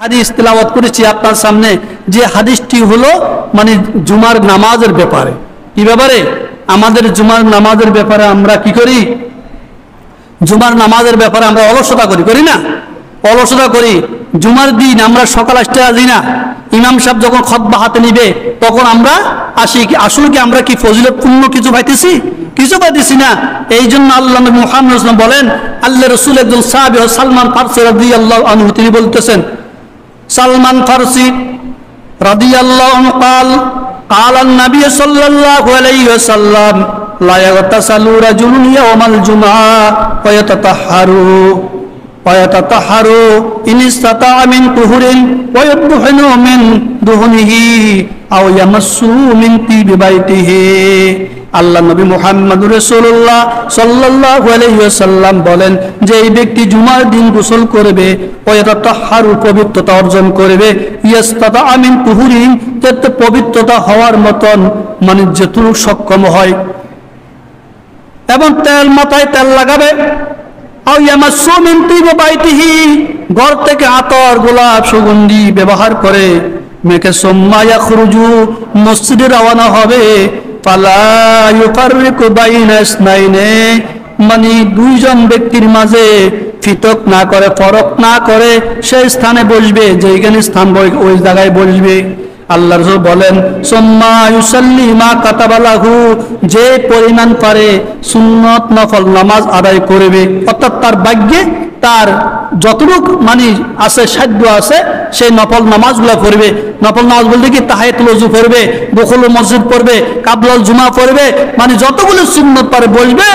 হাদিস তেলাওয়াত করেছি আপনার সামনে, যে হাদিসটি হলো মানে জুমার নামাজের ব্যাপারে। কি ব্যাপারে? আমাদের জুমার নামাজের ব্যাপারে আমরা কি করি? জুমার নামাজের ব্যাপারে আমরা অলসতা করি না? অলসতা করি। জুমার দিন আমরা সকাল আসতে আসি না, ইমাম সাহেব যখন খুতবা হাতে নিবে তখন আমরা আসি। আসলে কি আমরা কি ফজিলতপূর্ণ কিছু পাইতেছি? কিছু পাইতেছি না। এই জন্য আল্লাহ নবী মুহাম্মদ সাল্লাল্লাহু আলাইহি ওয়াসাল্লাম বলেন, আল্লাহ রাসূল একজন সাহাবী সালমান ফারসি রাদিয়াল্লাহু আনহু তিনি বলতেছেন, সালমান ফারসি রাদিয়াল্লাহু আনহু قال النبي صلى الله عليه وسلم لا يغتسل رجل يوم الجمعة ويتطهر إن استطاع من طهر ويدهن من دهنه أو يمس من طيب بيته। আল্লাহ নবী মুহাম্মদুর রাসূলুল্লাহ সাল্লাল্লাহু আলাইহি ওয়াসাল্লাম বলেন যে এই ব্যক্তি জুমার দিন গোসল করবে, ওয়াতাতাহহারু পবিত্রতা অর্জন করবে, ইয়াস্তাতা মিন তুহুরিন যাতে পবিত্রতা হওয়ার মতন মানে যতটুকু সক্ষম হয়, এবং তেল মাথায় তেল লাগাবে, আও ইয়ামাসসু মিন তিবি বাইতিহি ঘর থেকে আতর গোলাপ সুগন্ধি ব্যবহার করে মেখে সুম্মা ইয়াখরুজু মসজিদে রওনা হবে, ফালা ইউফাররিকু বাইনা ইসনাইনে মানে দুইজন ব্যক্তির মাঝে ফিতক না করে, ফরক না করে সেই স্থানে বসবে, যেখানে স্থান ওই জায়গায় বসবে। আল্লাহ রাসূল বলেন, সুম্মা ইউসাল্লি মা কাতাবালাহু যে পরিমাণ পারে সুন্নত নফল নামাজ আদায় করবে, অর্থাৎ তার ভাগ্যে তার যতটুকু মানে আছে সাধ্য আছে সেই নফল নামাজগুলো পড়বে। নফল নামাজ বলতে কি তাহিয়াতুল ওযু পড়বে, দুখুল মসজিদ পড়বে, কাবলাল জুমা পড়বে, মানে যতগুলো সুন্নত পারে বসবে,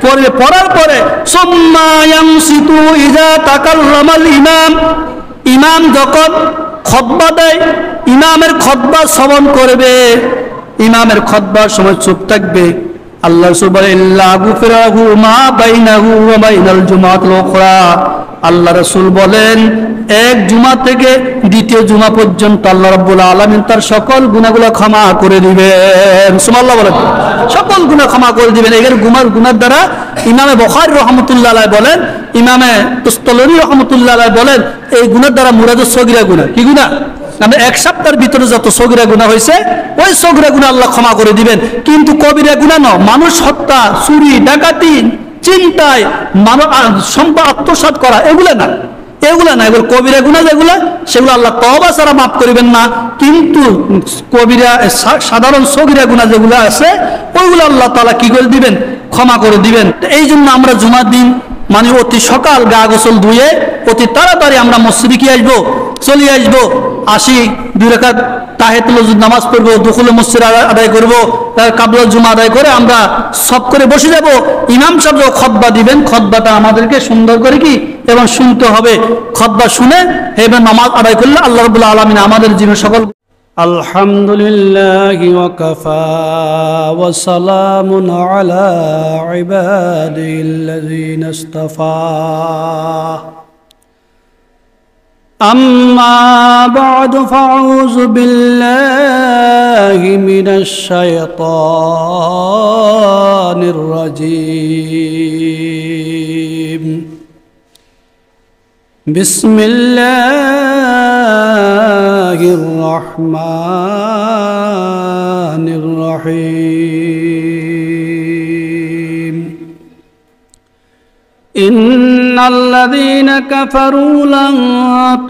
পড়বে। পড়ার পরে সুম্মা ইয়ামসিতু ইযা তাকাল্লামাল ইমাম ইমাম যখন খুতবা দেয় ইমামের খুতবা শ্রবণ করবে, ইমামের খুতবার সময় চুপ থাকবে। আল্লাহ রাসূল বলেন, ইল্লা গুফিরাহু মা বাইনাহু ওয়া বাইনাল জুমাতিল উখরা। আল্লাহ রাসূল বলেন এক জুমা থেকে দ্বিতীয় জুমা পর্যন্ত আল্লাহ রাব্বুল আলামিন তার সকল গুনাহগুলো ক্ষমা করে দিবেন। সুবহানাল্লাহ বলেন, সকল গুনাহ ক্ষমা করে দিবেন। এর গুনার দ্বারা ইমামে বুখারী রাহমাতুল্লাহ আলাইহি বলেন, ইমামে তুসতালানি রাহমাতুল্লাহ আলাইহি বলেন এই গুনার দ্বারা মুরাদ সগীরা গুনাহ। কি গুনাহ? মানে এক সপ্তাহের ভিতরে যত সগীরা গুনাহ হয়েছে ওই সগীরা গুনাহ আল্লাহ ক্ষমা করে দিবেন, কিন্তু কবিরা গুনাহ নয়। মানুষ হত্যা, চুরি, ডাকাতি, চিন্তায় সম্পদ আত্মসাৎ করা এগুলো না, এগুলো কবিরা গুনাহ যেগুলো সেগুলো আল্লাহ তওবা ছাড়া মাফ করিবেন না। কিন্তু কবিরা সাধারণ সগীরা গুনাহ যেগুলো আছে ওইগুলো আল্লাহ তাআলা কি করে দিবেন? ক্ষমা করে দিবেন। এই জন্য আমরা জুমার দিন মানে অতি সকাল গা গোসল ধুয়ে অতি তাড়াতাড়ি আমরা মসজিদে কি আসবো, চলে আসবো, আসি, 2 রাকাত তাহিয়াতুল ওযু নামাজ পড়বো, দুখুল মসজিদ আদায় করবো, কাবলাল জুমা আদায় করে আমরা সব করে বসে যাব। ইমাম সাহেব যখন খুতবা দিবেন খুতবাটা আমাদেরকে সুন্দর করে কি এবং শুনতে হবে। খুতবা শুনে এবার নামাজ আদায় করলে আল্লাহ রাব্বুল আলামিন আমাদের জীবনে সকল আলহামদুলিল্লাহি ওয়া কাফা ওয়া সালামুন আলা ইবাদিল্লাযিনা ইসতাফা। أما بعد فأعوذ بالله من الشيطان الرجيم. بسم الله الرحمن الرحيم. إن الذين كفروا لن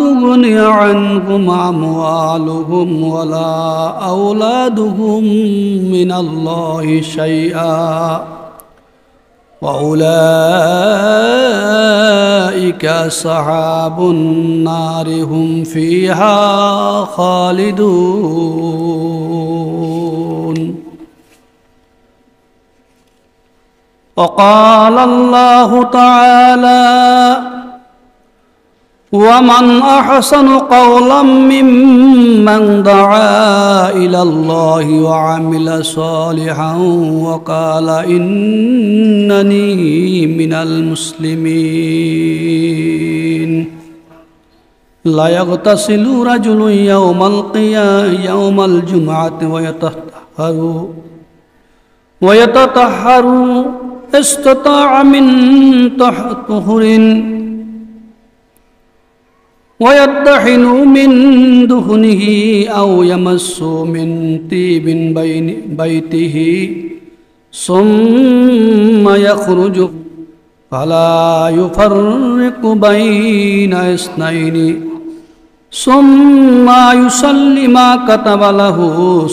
تغني عنهم أموالهم ولا أولادهم من الله شيئا وأولئك أصحاب النار هم فيها خالدون. وقال الله تعالى ومن أحسن قولا ممن دعا إلى الله وعمل صالحا وقال إنني من المسلمين. لا يغتسل رجل يوم الجمعة ويتطهر استطاع من طهر ويطحن من دهنه أو يمس من طيب بيته ثم يخرج فلا يفرق بين اثنين ثم يصلي ما كتب له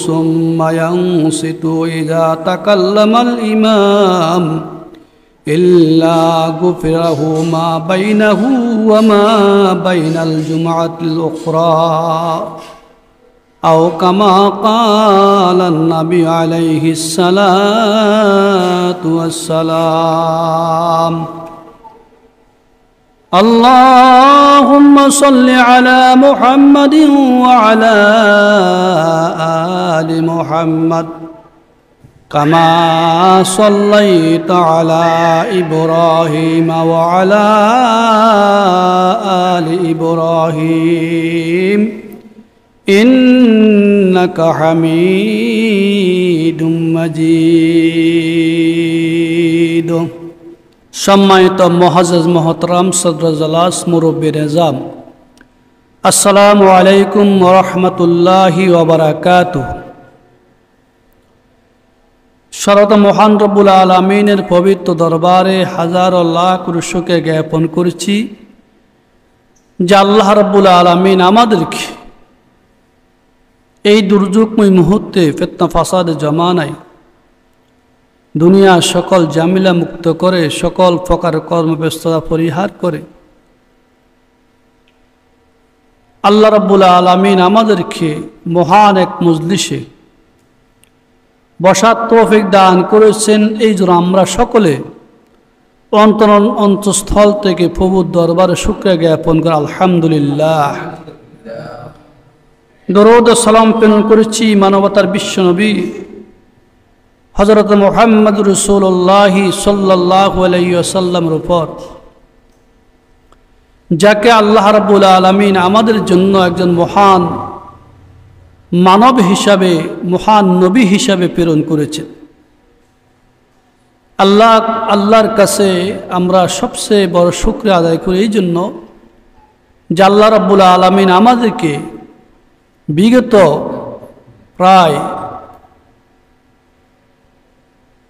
ثم ينصت إذا تكلم الإمام إلا غفره ما بينه وما بين الجمعة الأخرى أو كما قال النبي عليه الصلاة والسلام اللهم صل على محمد وعلى آل محمد كما صليت على إبراهيم وعلى آل إبراهيم إنك حميد مجيد সম্মানিত মুআজ্জাজ মুহতারাম সদর জলাস মুরব্বী নিজাম আসসালামু আলাইকুম ওয়া রাহমাতুল্লাহি ওয়া বারাকাতুহু শরত মহান রব্বুল আলামিনের পবিত্র দরবারে হাজার লাখ শুকর জ্ঞাপন করছি যে আল্লাহ রব্বুল আলামিন আমাদেরকে এই দুর্যোগময় মুহূর্তে ফিতনা ফাসাদের জামানায় দুনিয়া সকল জামিলা মুক্ত করে সকল প্রকার কর্মব্যস্ততা পরিহার করে আল্লাহ রাব্বুল আলামিন আমাদেরকে মহান এক মজলিসে বসার তৌফিক দান করেছেন। এই জন্য আমরা সকলে অন্তঃস্থল থেকে প্রভুর দরবারে শুকরিয়া জ্ঞাপন করে আলহামদুলিল্লাহ। দরুদ ও সালাম প্রেরণ করেছি মানবতার বিশ্বনবী হযরত মুহাম্মদ রাসূলুল্লাহ সাল্লাল্লাহু আলাইহি ওয়াসাল্লামের উপর, যাকে আল্লাহ রাব্বুল আলামিন আমাদের জন্য একজন মহান মানব হিসাবে, মহান নবী হিসাবে প্রেরণ করেছেন। আল্লাহর কাছে আমরা সবচেয়ে বড় শুকরিয়া আদায় করি এই জন্য যে আল্লাহ রাব্বুল আলামিন আমাদেরকে বিগত প্রায়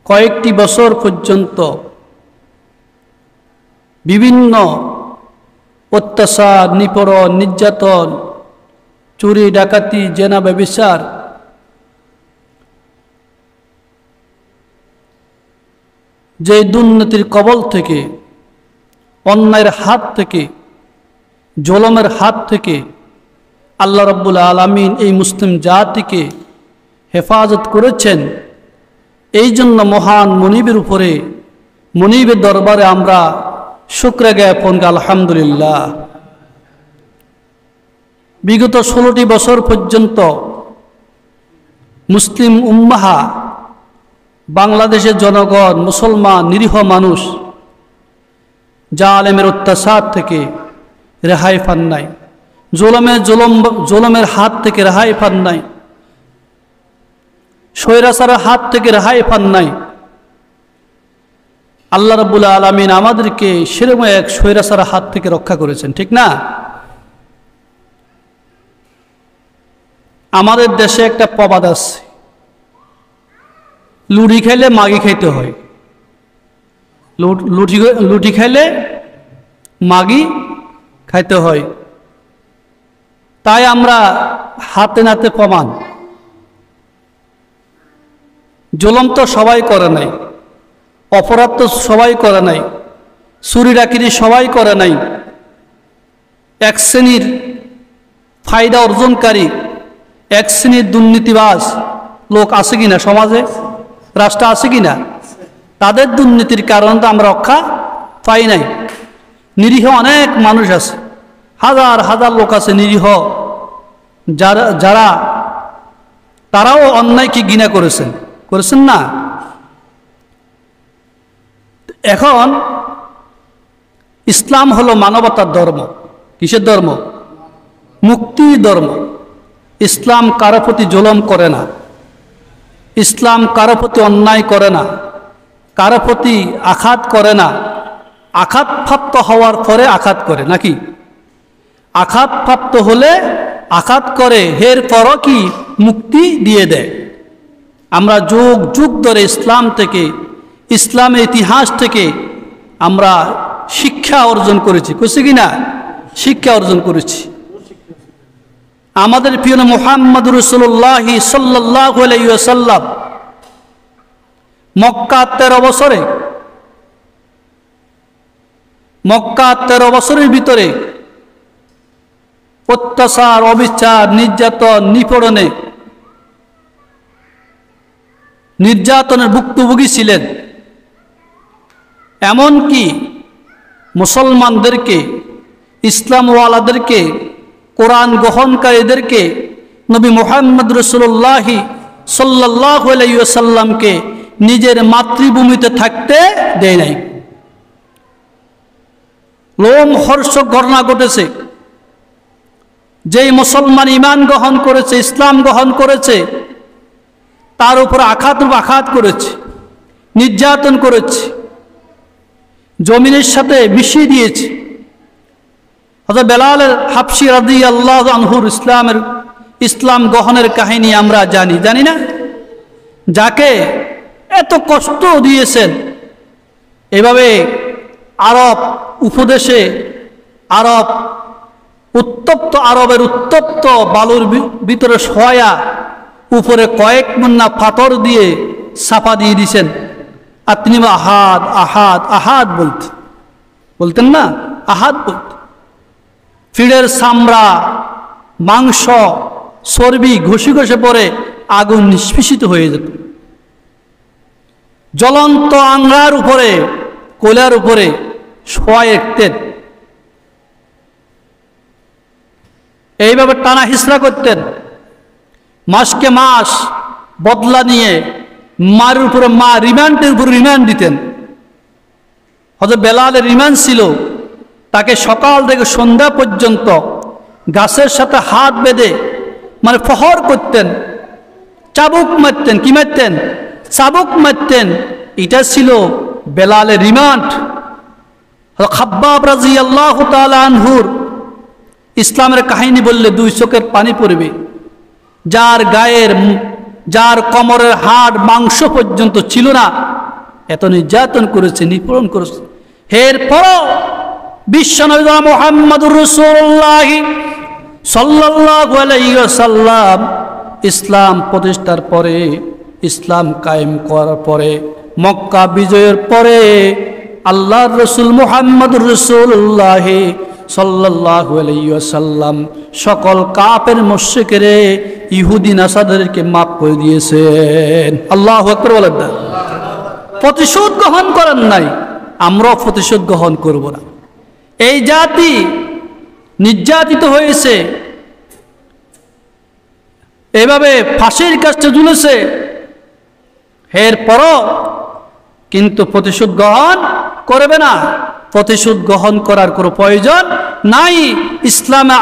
কয়েকটি বছর পর্যন্ত বিভিন্ন অত্যাচার, নিপীড়ন, নির্যাতন, চুরি ডাকাতি, জেনা ব্যভিচার, যে দুর্নীতির কবল থেকে, অন্যায়ের হাত থেকে, জুলুমের হাত থেকে আল্লাহ রাব্বুল আলামিন এই মুসলিম জাতিকে হেফাজত করেছেন। এই জন্য মহান মুনিবের উপরে, মুনিবের দরবারে আমরা শুকরিয়া জ্ঞাপন করি আলহামদুলিল্লাহ। বিগত 16টি বছর পর্যন্ত মুসলিম উম্মাহ, বাংলাদেশের জনগণ, মুসলমান নিরীহ মানুষ জালেমের অত্যাচার থেকে রেহাই পান নাই, জুলুমের হাত থেকে রেহাই পান নাই, স্বৈরাচারের হাত থেকে রেহাই পান নাই। আল্লাহ রাব্বুল আলামিন আমাদেরকে সেরকম এক স্বৈরাচারের হাত থেকে রক্ষা করেছেন, ঠিক না? আমাদের দেশে একটা প্রবাদ আছে, লুটি খাইলে মাগি খাইতে হয়। লুটি খাইলে মাগি খাইতে হয়। তাই আমরা হাতে নাতে প্রমাণ। জুলুম তো সবাই করে নাই, অপরাধ তো সবাই করে নাই, চুরি ডাকাতি সবাই করে নাই। এক শ্রেণীর ফায়দা অর্জনকারী, এক শ্রেণীর দুর্নীতিবাজ লোক আছে কিনা সমাজে, রাষ্ট্র আছে কিনা? তাদের দুর্নীতির কারণে তো আমরা রক্ষা পাই নাই। নিরীহ অনেক মানুষ আছে, হাজার হাজার লোক আছে নিরীহ, যারা তারাও অন্যায়কে ঘৃণা করেছেন না। এখন ইসলাম হলো মানবতার ধর্ম। কিসের ধর্ম? মুক্তির ধর্ম। ইসলাম কারো প্রতি জুলুম করে না, ইসলাম কারো প্রতি অন্যায় করে না, কারো প্রতি আঘাত করে না। আঘাতপ্রাপ্ত হওয়ার পরে আঘাত করে নাকি? আঘাতপ্রাপ্ত হলে আঘাত করে, এরপরও কি মুক্তি দিয়ে দেয়। আমরা যুগ যুগ ধরে ইসলাম থেকে, ইসলামের ইতিহাস থেকে আমরা শিক্ষা অর্জন করেছি, করছি কি না? শিক্ষা অর্জন করেছি। আমাদের প্রিয় মুহাম্মদুর রাসূলুল্লাহ সাল্লাল্লাহু আলাইহি ওয়াসাল্লাম মক্কা 13 বছরের ভিতরে অত্যাচার, অবিচার, নির্যাতন, নির্যাতনের ভুক্তভোগী ছিলেন। এমনকি মুসলমানদেরকে, ইসলামওয়ালাদেরকে, কোরআন গ্রহণকারীদেরকে নবী মুহাম্মদ রাসূলুল্লাহ সাল্লাল্লাহু আলাইহি ওয়াসাল্লামকে নিজের মাতৃভূমিতে থাকতে দেয় নাই। লোমহর্ষক ঘটনা ঘটেছে। যেই মুসলমান ঈমান গ্রহণ করেছে, ইসলাম গ্রহণ করেছে, তার উপর আঘাত করেছে, নির্যাতন করেছে, জমিনের সাথে মিশিয়ে দিয়েছে। হযরত বেলাল হাবশী রাদিয়াল্লাহু আনহুর ইসলাম গ্রহণের কাহিনী আমরা জানি না? যাকে এত কষ্ট দিয়েছেন, এভাবে আরব উপদেশে আরবের উত্তপ্ত বালুর ভিতরে শোয়া, উপরে কয়েক মুন্না পাথর দিয়ে চাপা দিয়ে দিয়েছেন। আর তিনি আহাদ আহাদ আহাদ বলতেন না? আহাদ বলতেন। ফিড়ের চামড়া, মাংস, চর্বি ঘষে ঘষে পরে আগুন নিষ্পিষিত হয়ে যেত। জ্বলন্ত আঙ্গার উপরে, কোলার উপরে শোয়া রাখতেন। এইভাবে টানা হিসরা করতেন। মাসকে মাস বদলা নিয়ে মায়ের উপরে রিমান্ডের উপর রিমান্ড দিতেন। হযরত বেলালের রিমান্ড ছিল, তাকে সকাল থেকে সন্ধ্যা পর্যন্ত গাছের সাথে হাত বেঁধে প্রহর করতেন, চাবুক মারতেন। কি মারতেন? চাবুক মারতেন। এটা ছিল বেলালের রিমান্ড। খাব্বাব রাদিয়াল্লাহু তাআলা আনহুর ইসলামের কাহিনী বললে দুই চোখের পানি পড়বে। যার কোমরের হাড় মাংস পর্যন্ত ছিল না, এত নির্যাতন করেছে, নিপীড়ন করেছে। এরপরও বিশ্বনবী মুহাম্মদুর রাসূলুল্লাহ সাল্লাল্লাহু আলাইহি ওয়াসাল্লাম ইসলাম প্রতিষ্ঠার পরে, ইসলাম কায়েম করার পরে, মক্কা বিজয়ের পরে আল্লাহর রাসূল মুহাম্মদুর রাসূলুল্লাহ সাল্লাল্লাহু আলাইহি ওয়াসাল্লাম সকল কাফের মুশরিকের, ইহুদি নাসারাদেরকে মাফ করে দিয়েছেন। আল্লাহু আকবার বলেন না? প্রতিশোধ গ্রহণ করেন নাই, আমরাও প্রতিশোধ গ্রহণ করব না। এই জাতি নির্যাতিত হয়েছে, এভাবে ফাঁসির কাছে ঝুলেছে, এরপরও কিন্তু প্রতিশোধ গ্রহণ করবে না। প্রতিশোধ গ্রহণ করার কোনো প্রয়োজন নাই। ইসলামে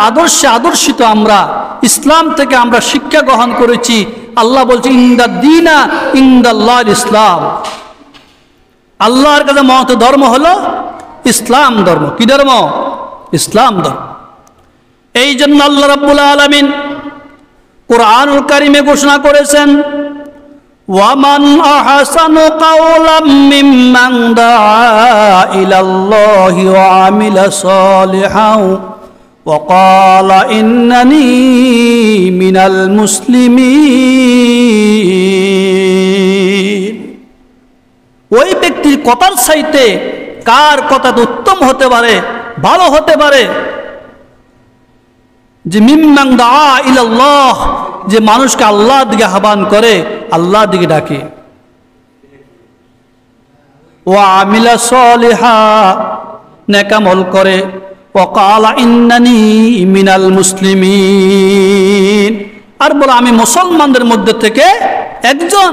আদর্শিত আমরা, ইসলাম থেকে আমরা শিক্ষা গ্রহণ করেছি। আল্লাহ বলছে ইনদাদ্দীনা ইনদাল্লাহিল ইসলাম। আল্লাহর কাছে মহৎ ধর্ম হলো ইসলাম ধর্ম। কি ধর্ম? ইসলাম ধর্ম। এই জন্য আল্লাহ রাব্বুল আলামিন কুরআনুল কারীমে ঘোষণা করেছেন, ওয়ামান আহসানু কাওলাম মিম্মান দাআ ইলাল্লাহি ওয়া আমিলা সালিহান ওয়া ক্বালা ইন্নানী মিনাল মুসলিমিন। ওই ব্যক্তির কথার চাইতে কার কথা উত্তম হতে পারে, ভালো হতে পারে? যে মিম্মান দাআ ইলাল্লাহ, যে মানুষকে আল্লাহর দিকে আহ্বান করে, আল্লাহর দিকে ডাকে। ওয়া আমিলা সালিহা, নেক আমল করে। ওয়া ক্বালা ইন্নানী মিনাল মুসলিমিন, আর বলে আমি মুসলমানদের মধ্যে থেকে একজন।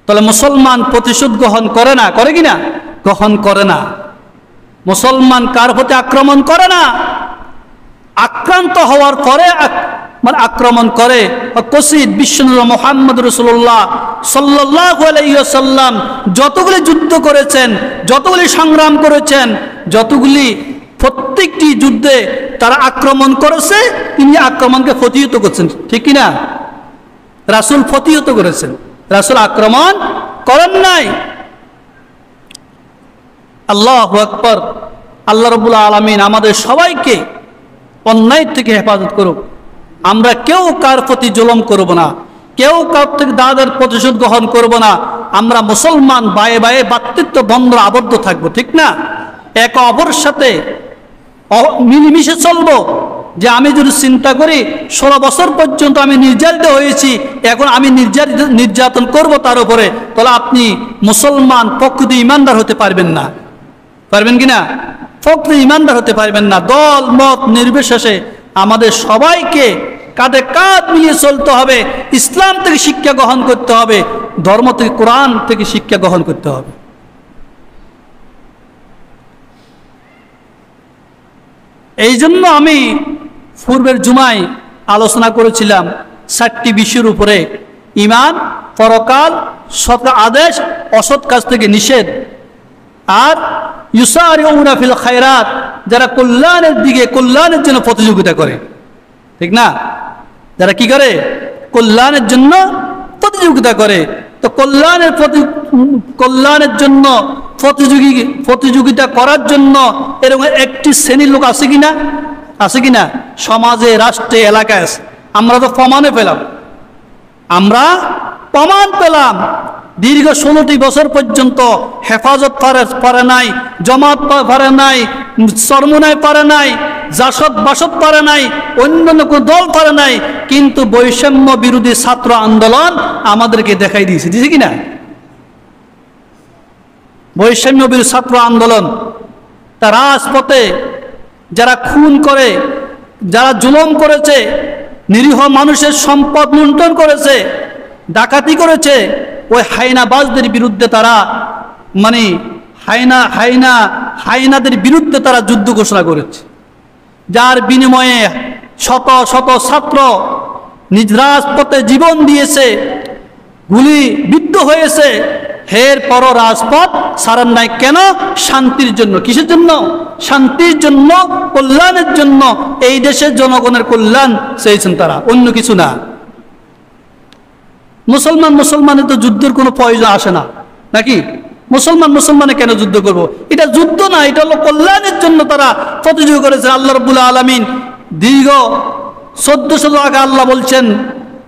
তাহলে মুসলমান প্রতিশোধ গ্রহণ করে না, করে কি না? গ্রহণ করে না। মুসলমান কার প্রতি আক্রমণ করে না, আক্রান্ত হওয়ার পরে আক্রমণ করে। কসিদ বিশ্বনবী মুহাম্মদ রাসূলুল্লাহ সাল্লাল্লাহু আলাইহি ওয়াসাল্লাম যতগুলি যুদ্ধ করেছেন, যতগুলি সংগ্রাম করেছেন, যতগুলি প্রত্যেকটি যুদ্ধে তারা আক্রমণ করেছে, তিনি আক্রমণকে প্রতিহত করছেন, ঠিক কিনা? রাসূল প্রতিহত করেছেন, রাসূল আক্রমণ করেন নাই। আল্লাহু আকবার। আল্লাহ রাব্বুল আলামিন আমাদের সবাইকে অন্যায় থেকে হেফাজত করুক। আমরা কেউ কার প্রতি জুলুম করব না, কেউ কার থেকে দাদার প্রতিশোধ গ্রহণ করব না। আমরা মুসলমান ভাইয়ে ভাইয়ে ভ্রাতৃত্ব বন্ধনে আবদ্ধ থাকবো, ঠিক না? একে অপরের সাথে মিলেমিশে চলবো। যে আমি যদি চিন্তা করি 16 বছর পর্যন্ত আমি নির্যাতিত হয়েছি, এখন আমি নির্যাতন করব তার উপরে, তাহলে আপনি মুসলমান প্রকৃত ইমানদার হতে পারবেন না। পারবেন কিনা? প্রকৃত ইমানদার হতে পারবেন না। দল মত নির্বিশেষে আমাদের সবাইকে কাঁধে কাঁধ মিলিয়ে চলতে হবে। ইসলাম থেকে শিক্ষা গ্রহণ করতে হবে, ধর্ম থেকে, কোরআন থেকে শিক্ষা গ্রহণ করতে হবে। এই জন্য আমি পূর্বের জুমায় আলোচনা করেছিলাম 4টি বিষয়ের উপরে: ঈমান, পরকাল, সৎ আদেশ, অসৎ কাজ থেকে নিষেধ, আর ইউসারিউনা ফিল খায়রাত, যারা কল্যাণের দিকে, কল্যাণের জন্য প্রতিযোগিতা করে, ঠিক না? যারা কি করে? কল্যাণের জন্য প্রতিযোগিতা করে। তো কল্যাণের জন্য প্রতিযোগিতা করার জন্য এরকম একটি শ্রেণীর লোক আছে কিনা? আছে কিনা? সমাজে, রাষ্ট্রে, এলাকায় আমরা তো প্রমাণে পেলাম, আমরা প্রমাণ পেলাম। দীর্ঘ 16টি বছর পর্যন্ত হেফাজত পারে নাই, জমাত পারে নাই, চরমনায় পারে নাই, জাসদ বাসদ পারে নাই, অন্যান্য কোনো দল পারে নাই, কিন্তু বৈষম্য বিরোধী ছাত্র আন্দোলন আমাদেরকে দেখাই দিয়েছে, দিয়েছে কিনা? বৈষম্য বিরোধী ছাত্র আন্দোলন, তা রাজপথে যারা খুন করে, যারা জুলুম করেছে, নিরীহ মানুষের সম্পদ লুণ্ঠন করেছে, ডাকাতি করেছে, ওই হায়নাবাজদের বিরুদ্ধে তারা হায়নাদের বিরুদ্ধে তারা যুদ্ধ ঘোষণা করেছে, যার বিনিময়ে শত শত ছাত্র নিজ রাজপথে জীবন দিয়েছে, গুলিবিদ্ধ হয়েছে। এরপরও রাজপথ ছাড়েন নাই। কেন? শান্তির জন্য। কিসের জন্য? শান্তির জন্য, কল্যাণের জন্য। এই দেশের জনগণের কল্যাণ চেয়েছেন তারা, অন্য কিছু না। মুসলমানের তো যুদ্ধের কোনো প্রয়োজন আসে না, নাকি? মুসলমানে কেন যুদ্ধ করব? এটা যুদ্ধ না, এটা হলো কল্যাণের জন্য তারা প্রতিযোগিতা করেছে। আল্লাহ রাব্বুল আলামিন দীর্ঘ 1400 আগে আল্লাহ বলছেন,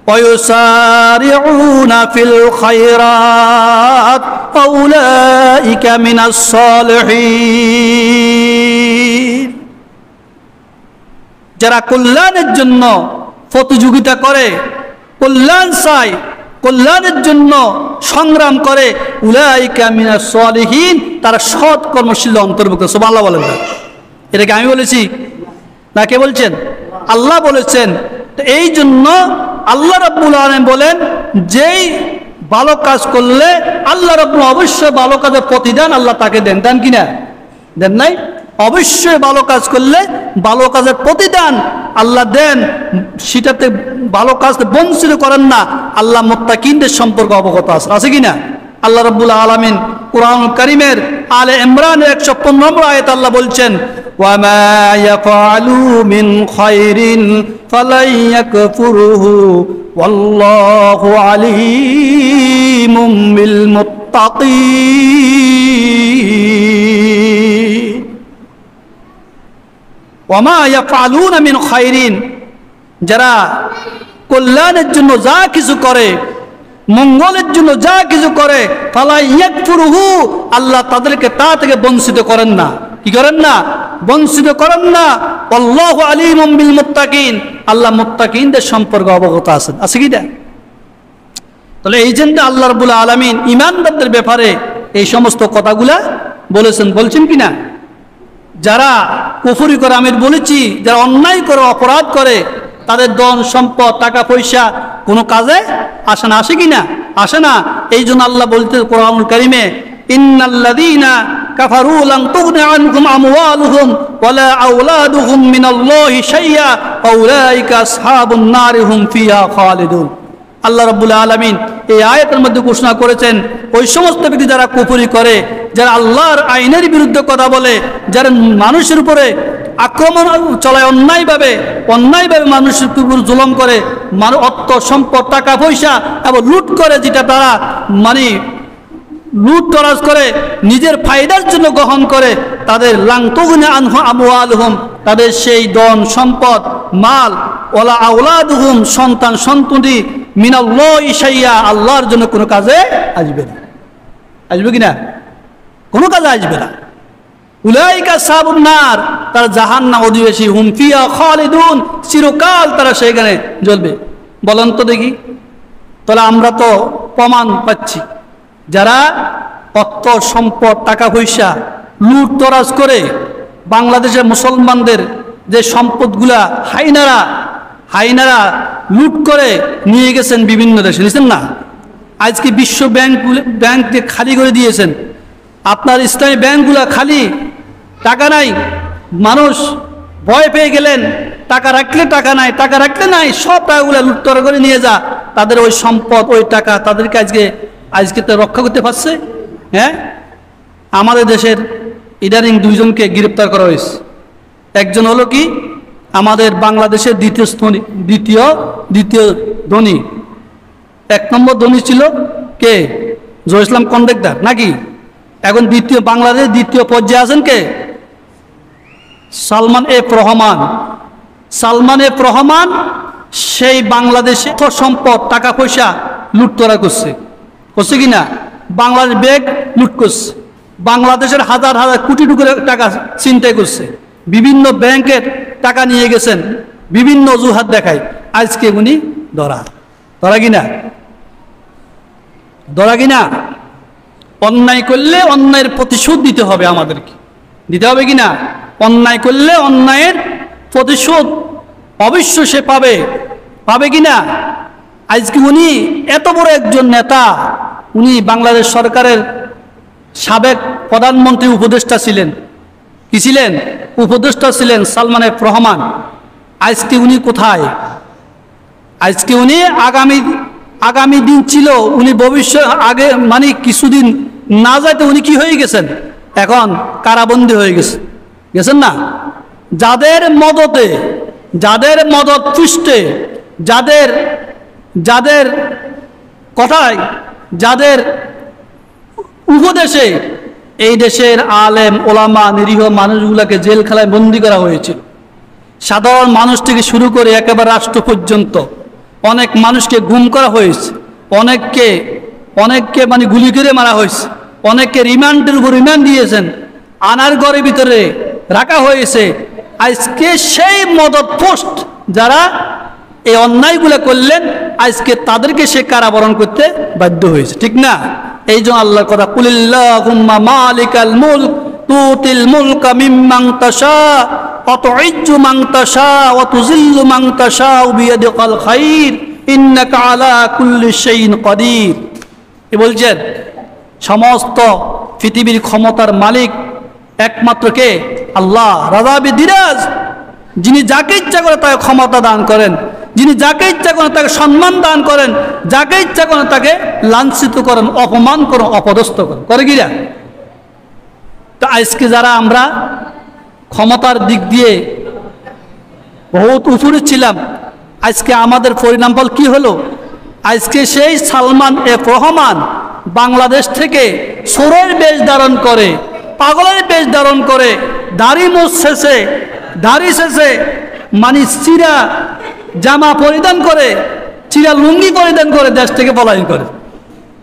ওয়ায়ুসারিউনা ফিল খায়রাত আউলাইকা মিনাস সালিহিন। যারা কল্যাণের জন্য প্রতিযোগিতা করে, কল্যাণ চায়, কল্যাণের জন্য সংগ্রাম করে, উলাইকা মিনাস সালিহিন, তারা সৎ কর্মশীল অন্তর্ভুক্ত। সুবহানাল্লাহ বলেন না? এটাকে আমি বলেছি না, কে বলছেন? আল্লাহ বলেছেন। তো এই জন্য আল্লাহ রাব্বুল আলামিন বলেন, যেই ভালো কাজ করলে আল্লাহ রাব্বুল অবশ্যই ভালো কাজের প্রতিদান আল্লাহ তাকে দেন। দেন কিনা? দেন নাই? অবশ্যই ভালো কাজ করলে ভালো কাজের প্রতিদান আল্লাহ দেন, সেটাতে ভালো কাজ বঞ্চিত করেন না। আল্লাহ মুত্তাকিনদের সম্পর্কে অবগত আছে কিনা? আল্লাহ রাব্বুল আলামিন কুরআনুল কারীমের আলে ইমরানের 115 নম্বর আয়াতে আল্লাহ বলছেন, ওয়ামা ইয়াফআলু মিন খায়রিন ফালাই ইয়াকফুরুহু ওয়াল্লাহু আলীমুম বিল মুত্তাকিন। ওয়ামা ইয়াফআলুনা মিন খায়রিন, যারা কল্যাণের জন্য যা কিছু করে, মঙ্গলের জন্য যা কিছু করে, ফালা ইয়াকফুরুহু, আল্লাহ তাদেরকে তা থেকে বঞ্চিত করেন না। কি করেন না? বঞ্চিত করেন না। আল্লাহু আলীমুম বিল মুত্তাকিন, আল্লাহ মুত্তাকিনদের সম্পর্কে অবগত আছেন। আছে কি না? তাহলে এই জন্য আল্লাহ রাব্বুল আলামিন ঈমানদারদের ব্যাপারে এই সমস্ত কথাগুলা বলছেন কিনা? যারা কুফরি করে, আমি বলেছি, যারা অন্যায় করে, অপরাধ করে, তাদের ধন সম্পদ, টাকা পয়সা কোনো কাজে আসে না। আসে কিনা? আসে না। এই জন্য আল্লাহ বলতে কোরআনুল কারীমে, ইন্নাল্লাযীনা কাফারু লান তুগনি আনহুম আমওয়ালুহুম ওয়ালা আওলাদুহুম মিনাল্লাহি শাইআ আউলাইকা আসহাবুন নারি হুম ফিহা খালিদুন। আল্লাহ রাব্বুল আলামিন এই আয়াতের মধ্যে ঘোষণা করেছেন, ওই সমস্ত ব্যক্তি যারা কুফরি করে, যারা আল্লাহর আইনের বিরুদ্ধে কথা বলে, যারা মানুষের উপরে আক্রমণ চলায় অন্যায়ভাবে মানুষের উপর জুলুম করে, অর্থ সম্পদ টাকা পয়সা এবং লুট করে, যেটা তারা লুট তরাজ করে নিজের ফায়দার জন্য গ্রহণ করে, তাদের লাং তুগনি আনহু আমওয়ালুহুম, তাদের সেই ধন সম্পদ মাল ওয়ালা আওলাদুহুম, সন্তান সন্ততি মিনাল্লাহি শাইয়া, আল্লাহর জন্য কোনো কাজে আসবে না। আসবে কিনা? কোনো কাজে আসবে না। উলাইকা সাবুন নার, তারা জাহান্নাম অধিবাসী, হুম ফিহা খালিদুন, চিরকাল তারা সেখানে জ্বলবে। বলেন তো দেখি, তাহলে আমরা তো প্রমাণ পাচ্ছি যারা অর্থ সম্পদ টাকা পয়সা লুট তরাজ করে বাংলাদেশের মুসলমানদের যে সম্পদগুলা হাইনারা লুট করে নিয়ে গেছেন বিভিন্ন দেশে, নিয়েছেন না? আজকে বিশ্ব ব্যাংক যে খালি করে দিয়েছেন, আপনার ইসলামী ব্যাংকগুলা খালি, টাকা নাই, মানুষ ভয় পেয়ে গেলেন, টাকা রাখলে টাকা নাই, টাকা রাখলে নাই, সব টাকাগুলো লুটতরা করে নিয়ে যা, তাদের ওই সম্পদ ওই টাকা তাদেরকে আজকে তো রক্ষা করতে পারছে। হ্যাঁ, আমাদের দেশের ইদানিং দুইজনকে গ্রেপ্তার করা হয়েছে। একজন হলো কি আমাদের বাংলাদেশের দ্বিতীয় ধনী, 1 নম্বর ধনী ছিল কে? জয় ইসলাম কন্ডাক্টর নাকি? এখন বাংলাদেশের দ্বিতীয় পর্যায়ে আছেন কে? সালমান এফ রহমান। সেই বাংলাদেশে সম্পদ টাকা পয়সা লুটতরা করছে কিনা? বাংলাদেশ ব্যাংক লুট করছে, বাংলাদেশের হাজার হাজার কোটি টাকা ছিনতাই করছে, বিভিন্ন ব্যাংকের টাকা নিয়ে গেছেন, বিভিন্ন অজুহাত দেখায়। আজকে উনি ধরা কিনা? অন্যায় করলে অন্যায়ের প্রতিশোধ দিতে হবে, আমাদেরকে দিতে হবে কিনা? অন্যায় করলে অন্যায়ের প্রতিশোধ অবশ্য সে পাবে কিনা? আজকে উনি এত বড় একজন নেতা, উনি বাংলাদেশ সরকারের সাবেক প্রধানমন্ত্রী উপদেষ্টা ছিলেন। কি ছিলেন? উপদেষ্টা ছিলেন সালমান এফ রহমান। আজকে উনি কোথায়? আজকে উনি আগামী দিন ছিল, উনি ভবিষ্যৎ আগে কিছুদিন না যাইতে উনি কি হয়ে গেছেন? এখন কারাবন্দী হয়ে গেছেন না? যাদের মদত পৃষ্ঠে, যাদের কথায়, যাদের উপদেশে এই দেশের আলেম ওলামা নিরীহ মানুষগুলোকে জেলখানায় বন্দী করা হয়েছিল। সাধারণ মানুষ থেকে শুরু করে একেবারে রাষ্ট্র পর্যন্ত অনেক মানুষকে গুম করা হয়েছে, অনেককে গুলি করে মারা হয়েছে, অনেককে রিমান্ডের উপর রিমান্ড দিয়েছেন, আনার ঘরের ভিতরে রাখা হয়েছে। আজকে সেই মদত পোস্ট যারা এই অন্যায়গুলো করলেন, আজকে তাদেরকে সে কারাবরণ করতে বাধ্য হয়েছে, ঠিক না? এই জন্য আল্লাহর কথা, কুলিল্লাহুম্মা মালিকাল মুলক তুতিল মুলকা মিম্মান তাশা ওয়া তুইজ্জু মান তাশা ওয়া তুযিল্লু মান তাশা বিয়াদিকাল খায়র ইন্নাকা আলা কুল্লি শাইইন কাদির। এ বলছেন সমস্ত পৃথিবীর ক্ষমতার মালিক একমাত্র কে? আল্লাহ। রাজা বিদিরাজ, যিনি যাকে ইচ্ছা করে তাকে ক্ষমতা দান করেন, যিনি যাকে ইচ্ছা করেন তাকে সম্মান দান করেন, যাকে ইচ্ছা করেন তাকে লাঞ্ছিত করেন, অপমান করেন, অপদস্থ করেন, করে কিনা? তো আজকে যারা আমরা ক্ষমতার দিক দিয়ে বহুত উপরে ছিলাম, আজকে আমাদের পরিণাম ফল কি হলো? আজকে সেই সালমান এফ রহমান বাংলাদেশ থেকে চোরের বেশ ধারণ করে, পাগলের বেশ ধারণ করে, দাড়ি শেষে চিরা জামা পরিধান করে, চিরা লুঙ্গি পরিধান করে দেশ থেকে পলায়ন করে।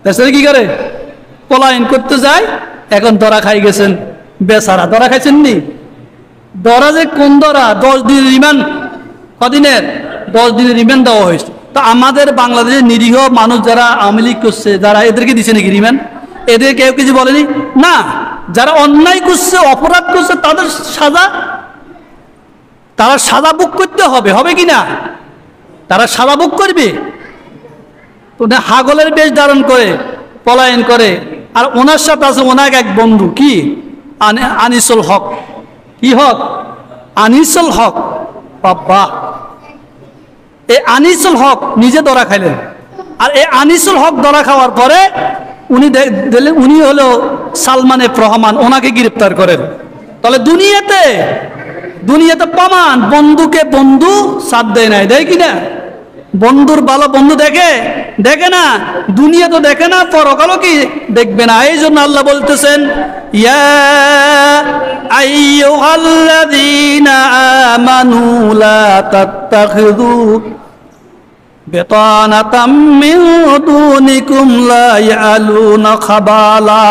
দেশ থেকে কি করে? পলায়ন করতে যায়। এখন ধরা খাই গেছেন বেচারা। ধরা খাইছেন নি? ধরা যে কোন ধরা? 10 দিনের রিমান্ড। কদিনের? 10 দিনের রিমান্ড দেওয়া হয়েছে। তো আমাদের বাংলাদেশের নিরীহ মানুষ যারা আওয়ামী লীগ করছে, যারা এদেরকে দিচ্ছে নাকি রিমান্ড? এদের কেউ কিছু বলেনি না। যারা অন্যায় করছে, অপরাধ করছে, তারা সাজা ভোগ করতে হবে কি না? তারা সাজা ভোগ করবে। তো হাগলের বেশ ধারণ করে পলায়ন করে। আর ওনার সাথে আছে ওনার এক বন্ধু, কি আনিসুল হক। কি হক? আনিসুল হক। বাবা, এই আনিসুল হক নিজে ধরা খাইলেন। আর এই আনিসুল হক ধরা খাওয়ার পরে উনি হলো সালমান এফ রহমান, ওনাকে গ্রেফতার করেন। তাহলে দুনিয়াতে প্রমাণ বন্ধুকে বন্ধু সাথ দেয় নাই, দেয় কিনা? বন্ধুর ভালো বন্ধু দেখে না, দুনিয়া তো দেখে না, পরকালও কি দেখবে না। এই জন্য আল্লাহ বলতেছেন, ইয়া আইয়ুহাল্লাযীনা আমানু লা তাত্তাখিযু বিতানাতাম মিন দুনিকুম লা ইয়ালুনা খাবালা।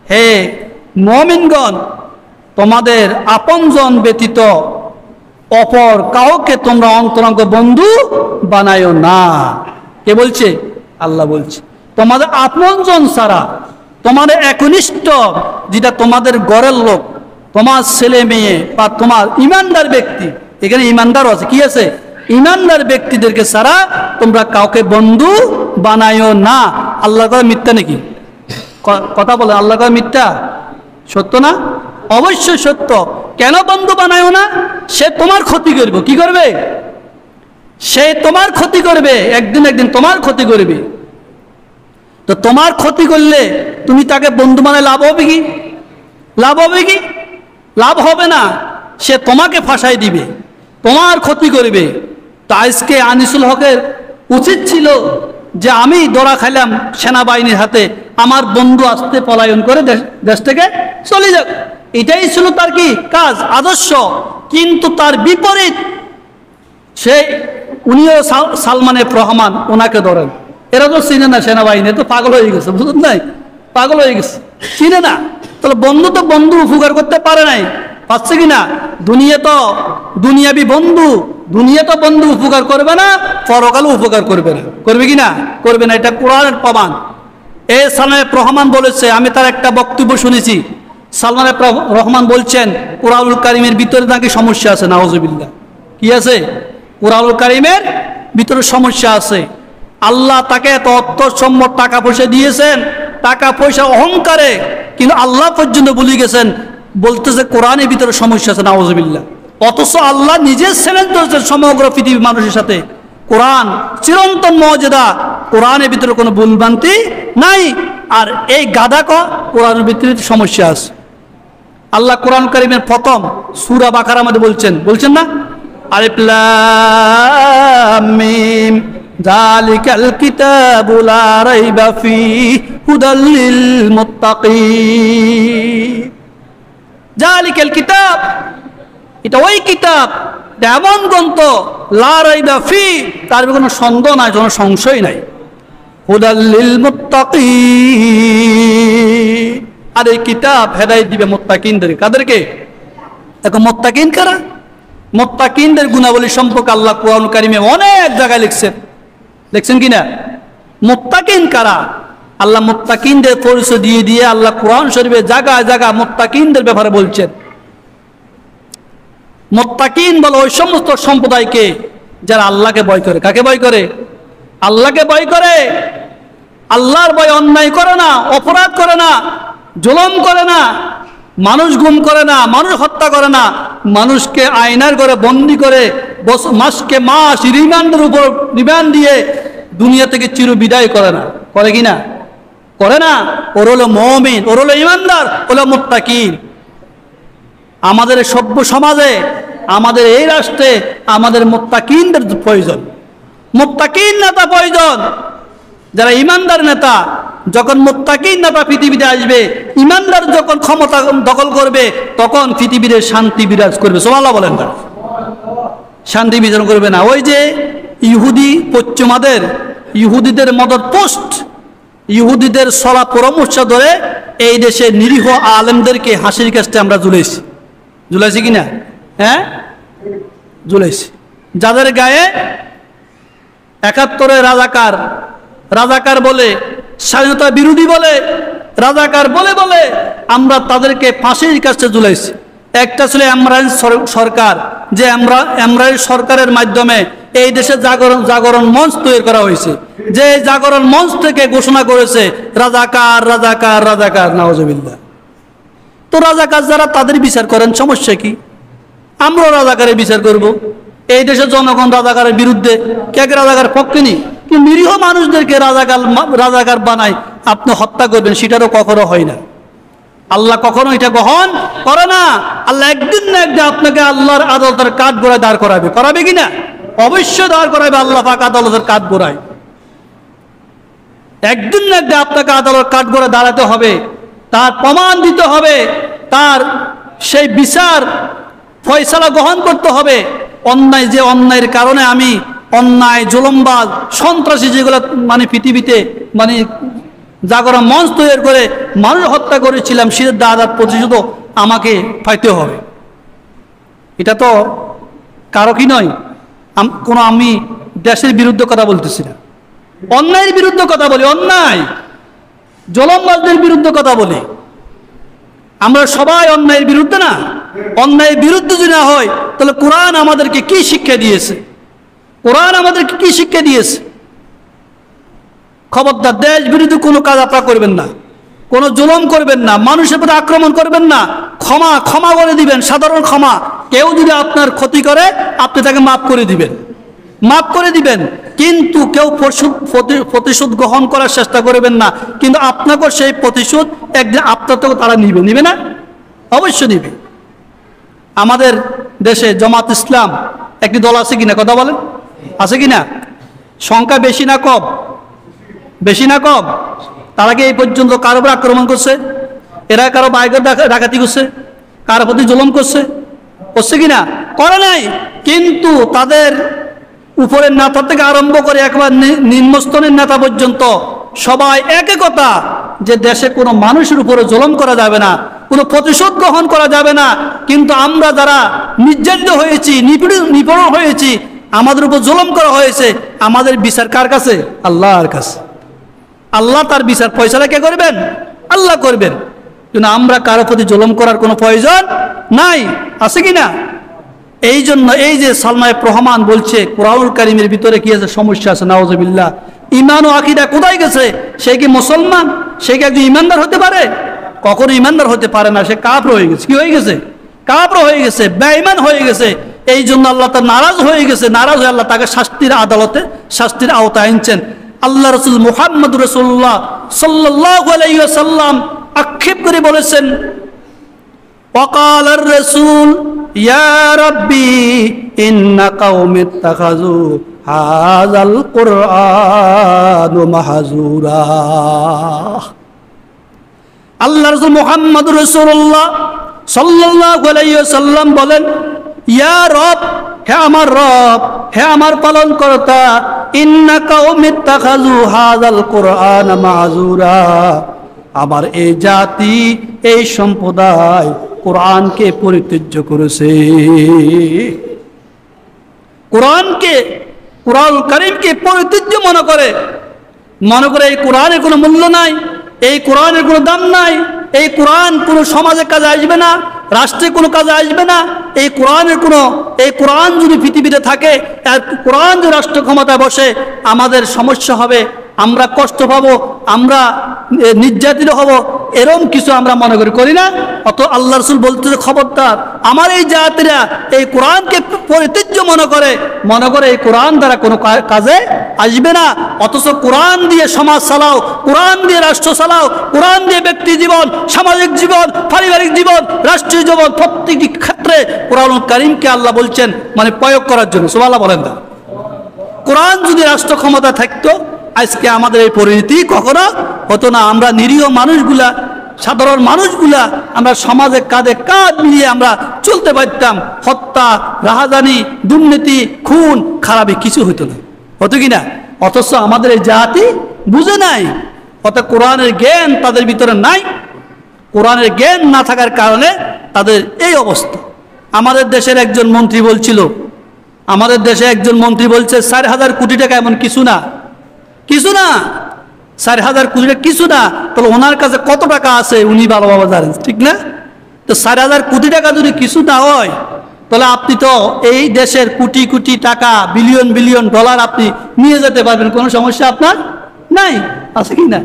হে মুমিনগণ, তোমাদের আপনজন ব্যতীত অপর কাউকে তোমরা অন্তরঙ্গ বন্ধু বানায়ো না। কে বলছে? আল্লাহ বলছে। তোমাদের আপনজন ছাড়া, তোমাদের একনিষ্ঠ, যেটা তোমাদের ঘরের লোক, তোমার ছেলে মেয়ে বা তোমার ইমানদার ব্যক্তি, এখানে ইমানদার আছে, কি আছে? ইমানদার ব্যক্তিদেরকে ছাড়া তোমরা কাউকে বন্ধু বানায়ো না। আল্লাহ কথা মিথ্যা নাকি? কথা বলে আল্লাহ কথা মিথ্যা? সত্য না? অবশ্যই সত্য। কেন বন্ধু বানায়ো না? সে তোমার ক্ষতি করবে। কি করবে? সে তোমার ক্ষতি করবে, একদিন তোমার ক্ষতি করবে। তো তোমার ক্ষতি করলে তুমি তাকে বন্ধু বানায় লাভ হবে কি? লাভ হবে না। সে তোমাকে ফাঁসাই দিবে, তোমার ক্ষতি করবে। তো আজকে আনিসুল হকের উচিত ছিল যে আমি ধরা খাইলাম সেনাবাহিনীর হাতে, আমার বন্ধু আসতে পলায়ন করে দেশ থেকে চলে যাক, এটাই ছিল তার কি কাজ, আদর্শ। কিন্তু তার বিপরীত উনিও সালমান এফ রহমান, ওনাকে ধরেন। এরা তো চিনে না সেনাবাহিনী, তো পাগল হয়ে গেছে, বুঝলেন নাই? পাগল হয়ে গেছে, চিনে না। তাহলে বন্ধু তো বন্ধু উপকার করতে পারে নাই, পাচ্ছে কিনা? দুনিয়াবি বন্ধু, দুনিয়া তো বন্ধু উপকার করবে না, পরকালও উপকার করবে না। করবে কিনা? করবে না। এটা কোরআনের প্রমাণ। সালমান এফ রহমান বলেছে, আমি তার একটা বক্তব্য শুনেছি। সালমান এফ রহমান বলছেন কুরআনুল কারীমের ভিতরে নাকি সমস্যা আছে। নাউজুবিল্লাহ। কি আছে? কুরআনুল কারীমের ভিতরে সমস্যা আছে। আল্লাহ তাকে এত অর্থ সম্পদ, টাকা পয়সা দিয়েছেন, টাকা পয়সা অহংকারে, কিন্তু আল্লাহ পর্যন্ত ভুলে গেছেন, বলতেছে কোরআনের ভিতরে সমস্যা আছে। নাউজুবিল্লাহ। অথচ আল্লাহ নিজে চ্যালেঞ্জ করেছেন সমগ্র পৃথিবীর মানুষের সাথে, কোরআন চিরন্তন মর্যাদা, কোরআনের ভিতরে কোনো ভুলভ্রান্তি নাই। আর এই গাধা কোরআনের ভিতরে সমস্যা আছে। আল্লাহ কোরআন কারীমের প্রথম সূরা বাকারার মধ্যে বলছেন না, আলিফ লাম মিম যালিকাল কিতাবু লা রাইবা ফীহি হুদাল লিল মুত্তাকিন। যালিকাল কিতাব, এটা ওই কিতাব, এমন গ্রন্থ, লা রাইবা ফীহি, তার কোনো সন্দেহ নাই, কোনো সংশয় নাই, হুদাল লিল মুত্তাকিন। আর এই কিতাব হেদায়েত দিবে মুত্তাকিনদের। কাদেরকে? এখন মুত্তাকিন কারা? মুত্তাকিনদের গুণাবলী সম্পর্কে আল্লাহ কোরআন কারীমে অনেক জায়গায় লিখছেন কিনা? মুত্তাকিন কারা? আল্লাহ মুত্তাকিনদের পরিচয় দিয়ে আল্লাহ কোরআন শরীফে জায়গায় জায়গায় মুত্তাকিনদের ব্যাপারে বলছেন। মুত্তাকিন বলে ওই সমস্ত সম্প্রদায়কে যারা আল্লাহকে ভয় করে। কাকে ভয় করে? আল্লাহকে ভয় করে। আল্লাহর ভয়, অন্যায় করে না, অপরাধ করে না, জুলুম করে না, মানুষ গুম করে না, মানুষ হত্যা করে না, মানুষকে আয়নার ঘরে বন্দি করে মাসকে মাস রিমান্ডের উপর রিমান্ড দিয়ে দুনিয়া থেকে চির বিদায় করে না। করে কি না? করে না। ওর হলো মুমিন, ওর হলো ইমানদার, হলো মুত্তাকিন। আমাদের সভ্য সমাজে, আমাদের এই রাষ্ট্রে আমাদের মুত্তাকিনদের প্রয়োজন, মুত্তাকিন নেতা প্রয়োজন, যারা ইমানদার নেতা। যখন মুত্তাকিন নেতা পৃথিবীতে আসবে, ইমানদার যখন ক্ষমতা দখল করবে, তখন পৃথিবীতে শান্তি বিরাজ করবে। সুবহানাল্লাহ বলেন না? শান্তি বিরাজ করবে না। ওই যে ইহুদি, পশ্চিমাদের ইহুদিদের মদত পোস্ট, ইহুদিদের সলা পরামর্শ ধরে এই দেশে নিরীহ আলেমদেরকে হাসির কাছে আমরা ঝুলাইছি কিনা? হ্যাঁ, ঝুলাইছি। যাদের গায়ে ৭১ রাজাকার বলে, স্বাধীনতা বিরোধী বলে, রাজাকার বলে আমরা তাদেরকে ফাঁসির কাছে ঝুলাইছি। একটা ছিল ইমরান সরকার, যে ইমরান সরকারের মাধ্যমে এই দেশে জাগরণ মঞ্চ তৈরি করা হয়েছে, যে জাগরণ মঞ্চ থেকে ঘোষণা করেছে রাজাকার রাজাকার রাজাকার। নাউজুবিল্লাহ। তো রাজাকার যারা, তাদের বিচার করেন, সমস্যা কি? আমরাও রাজাকারের বিচার করব। এই দেশের জনগণ রাজাকারের বিরুদ্ধে, কে কে রাজাকার পক্ষে নি? নিরীহ মানুষদেরকে রাজাকার বানায় আপনি হত্যা করবেন, সেটারও কখনো হয় না। আল্লাহ কখনো এটা গ্রহণ করে না। আল্লাহ একদিন না একদিন আপনাকে আল্লাহর আদালতের কাঠগড়ায় দাঁড় করাবে কিনা? অবশ্যই দাঁড় করাবে আল্লাহ পাক আদালতের কাঠগড়ায়। একদিন না একদিন আপনাকে আদালত কাঠগড়ায় দাঁড়াতে হবে, তার প্রমাণ দিতে হবে, তার সেই বিচার ফয়সালা গ্রহণ করতে হবে। যে অন্যায়ের কারণে আমি অন্যায়, জুলুমবাজ, সন্ত্রাসী যেগুলো পৃথিবীতে জাগরণ মঞ্চ তৈরি করে মানুষ হত্যা করেছিলাম, সেটার দাদার প্রতিশোধ আমাকে পাইতে হবে। এটা তো কারো কি নয়, আমি দেশের বিরুদ্ধে কথা বলতেছি না, অন্যায়ের বিরুদ্ধে কথা বলি, অন্যায় জুলুমবাজদের বিরুদ্ধে কথা বলি। আমরা সবাই অন্যায়ের বিরুদ্ধে না? অন্যায়ের বিরুদ্ধে যদি না হয় তাহলে কোরআন আমাদেরকে কি শিক্ষা দিয়েছে? কোরআন আমাদেরকে কি শিক্ষা দিয়েছে? খবরদার, দেশ বিরোধী কোনো কাজ আপনারা করবেন না, কোনো জুলুম করবেন না, মানুষের প্রতি আক্রমণ করবেন না, ক্ষমা করে দিবেন, সাধারণ ক্ষমা। কেউ যদি আপনার ক্ষতি করে আপনি তাকে মাফ করে দিবেন, কিন্তু কেউ প্রতিশোধ গ্রহণ করার চেষ্টা করবেন না। কিন্তু আপনাকে সেই প্রতিশোধ একদিন আপনার তো তারা নিবে না? অবশ্যই নিবে। আমাদের দেশে জামাত ইসলাম একটি দল আছে কিনা, কথা বলেন, আছে কিনা? সংখ্যা বেশি না কম? বেশি না কম? তারা কি এই পর্যন্ত কারো উপর আক্রমণ করছে? এরা কারো বাইকের ডাকাতি করছে? কারো প্রতি জুলুম করছে কিনা? করে নাই। কিন্তু তাদের উপরের নেতা থেকে আরম্ভ করে একবার নিম্নস্তরের নেতা পর্যন্ত সবাই একই কথা, যে দেশে কোনো মানুষের উপরে জুলুম করা যাবে না, কোনো প্রতিশোধ গ্রহণ করা যাবে না। কিন্তু আমরা যারা নির্যাতিত হয়েছি, নিপীড়ন হয়েছি, আমাদের উপর জুলুম করা হয়েছে, আমাদের বিচার কার কাছে? আল্লাহর কাছে। আল্লাহ তার বিচার ফয়সালা কে করবেন? আল্লাহ করবেন। কিন্তু আমরা কারো প্রতি জুলুম করার কোনো প্রয়োজন নাই, আছে কিনা? এই জন্য এই যে সালমায়ে রহমান বলছে কুরআনুল কারীমের ভিতরে কি আছে? সমস্যা আছে, নাউযুবিল্লাহ। ঈমান ও আকীদা কোথায় গেছে? সে কি মুসলমান? সে কি একজন ঈমানদার হতে পারে? কখনো ঈমানদার হতে পারে না। সে কাফের হয়ে গেছে। কি হয়ে গেছে? কাফের হয়ে গেছে, বেঈমান হয়ে গেছে। এই জন্য আল্লাহ তার নারাজ হয়ে গেছে। নারাজ হয়ে আল্লাহ তাকে শাস্তির আদালতে, শাস্তির আওতায় আনছেন। আল্লাহ রাসূল মুহাম্মদুর রাসূলুল্লাহ সাল্লাল্লাহু আলাইহি ওয়াসাল্লাম আক্ষেপ করে বলেছেন, وقال الرسول يا ربي إن قوم اتخذوا هذا القرآن مهجورا। আল্লাহ রাসূল মুহাম্মদুর রাসূলুল্লাহ সাল্লাল্লাহু আলাইহি ওয়াসাল্লাম বলেন, ইয়া রব, হে আমার রব, হে আমার পালনকর্তা, ইন্না কওমি ইত্তাখাযু হাযাল কুরআন মাহজুরা। আমার এই জাতি, এই সম্প্রদায় কোরআনকে পরিত্যাজ্য করেছে। কুরআনুল কারীমকে পরিত্যাজ্য মনে করে এই কোরআনের কোনো মূল্য নাই, এই কোরআনের কোনো দাম নাই, এই কোরআন কোনো সমাজের কাজে আসবে না, রাষ্ট্রে কোনো কাজে আসবে না। এই কোরআন যদি পৃথিবীতে থাকে, কোরআন যদি রাষ্ট্র ক্ষমতায় বসে, আমাদের সমস্যা হবে, আমরা কষ্ট পাবো, আমরা নির্যাতিত হব, এরকম কিছু আমরা মনে করি না। অত আল্লাহ রাসূল বলতেছে, খবরদার, আমার এই জাতিরা এই কোরআনকে পরিত্যাজ্য মনে করে এই কোরআন দ্বারা কোনো কাজে আসবে না। অথচ কোরআন দিয়ে সমাজ চালাও, কোরআন দিয়ে রাষ্ট্র চালাও, কোরআন দিয়ে ব্যক্তি জীবন, সামাজিক জীবন, পারিবারিক জীবন, রাষ্ট্রীয় জীবন, প্রত্যেকটি ক্ষেত্রে কোরআনুল কারীমকে আল্লাহ বলছেন প্রয়োগ করার জন্য। সুবহানাল্লাহ বলেন না? কোরআন যদি রাষ্ট্র ক্ষমতা থাকতো, আজকে আমাদের এই পরিণতি কখনো হতো না। আমরা নিরীহ মানুষগুলা, সাধারণ মানুষগুলা, আমরা সমাজে কাঁধে কাঁধ মিলিয়ে আমরা চলতে পারতাম। হত্যা, রাহাজানি, দুর্নীতি, খুন, খারাপি কিছু হতো না, হতো কিনা? অথচ আমাদের এই জাতি বুঝে নাই। অর্থাৎ কোরআনের জ্ঞান তাদের ভিতরে নাই। কোরআনের জ্ঞান না থাকার কারণে তাদের এই অবস্থা। আমাদের দেশের একজন মন্ত্রী বলছিল, 4,000 কোটি টাকা এমন কিছু না, 4,000 কোটি টাকা কিছু না। তাহলে ওনার কাছে কত টাকা আছে উনি ভালোভাবে জানেন, ঠিক না? তো 4,000 কোটি টাকা যদি কিছু না হয়, তাহলে আপনি তো এই দেশের কোটি কোটি টাকা, বিলিয়ন বিলিয়ন ডলার আপনি নিয়ে যেতে পারবেন, কোনো সমস্যা আপনার নাই, আছে কি না?